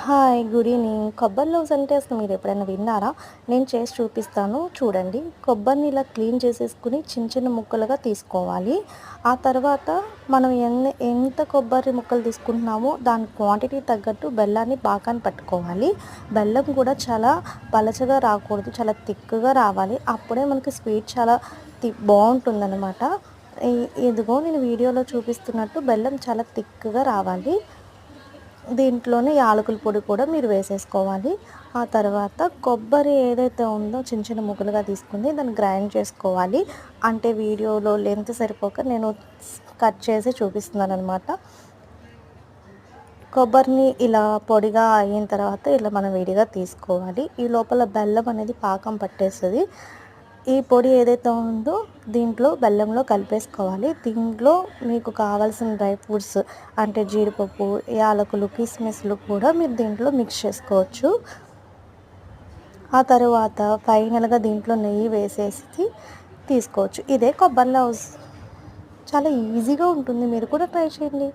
Hi! Good evening. కొబ్బరి లవుజ్ అంటే అసలు మీరెప్పుడైనా విన్నారా? నేను చేసి చూపిస్తాను చూడండి. కొబ్బరిని ఇలా క్లీన్ చేసేసుకొని చిన్న చిన్న ముక్కలుగా తీసుకోవాలి. ఆ తర్వాత మనం ఎంత కొబ్బరి ముక్కలు తీసుకుంటున్నామో దాని క్వాంటిటీ తగ్గట్టు బెల్లాన్ని పాకాన్ని పట్టుకోవాలి. బెల్లం కూడా చాలా పలచగా రాకూడదు. చాలా థిక్‌గా రావాలి. అప్పుడే మనకి స్వీట్ చాలా బావుంటుందనమాట. ఇ ఇదిగో నేను వీడియోలో చూపిస్తున్నట్టు బెల్లం చాలా థిక్‌గా రావాలి. దీంట్లోనే యాలకుల పొడి కూడా మీరు వేసేసుకోవాలి. ఆ తర్వాత కొబ్బరి ఏదైతే ఉందో చిన్న చిన్న ముక్కలుగా తీసుకుంది దాన్ని గ్రైండ్ చేసుకోవాలి. అంటే వీడియోలో లెంత్ సరిపోక నేను కట్ చేసి చూపిస్తున్నాననమాట. కొబ్బరిని ఇలా పొడిగా అయిన తర్వాత ఇలా మనం విడిగా తీసుకోవాలి. ఈ లోపల బెల్లం అనేది పాకం పట్టేస్తది. ఈ పొడి ఏదైతే ఉందో దీంట్లో బెల్లంలో కలిపేసుకోవాలి. దీంట్లో మీకు కావాల్సిన డ్రై ఫ్రూట్స్ అంటే జీడిపప్పు, యాలకులు, కిస్మిస్లు కూడా మీరు దీంట్లో మిక్స్ చేసుకోవచ్చు. ఆ తరువాత ఫైనల్‌గా దీంట్లో నెయ్యి వేసేసి తీసుకోవచ్చు. ఇదే కొబ్బరి లవుజ్. చాలా ఈజీగా ఉంటుంది. మీరు కూడా ట్రై చేయండి.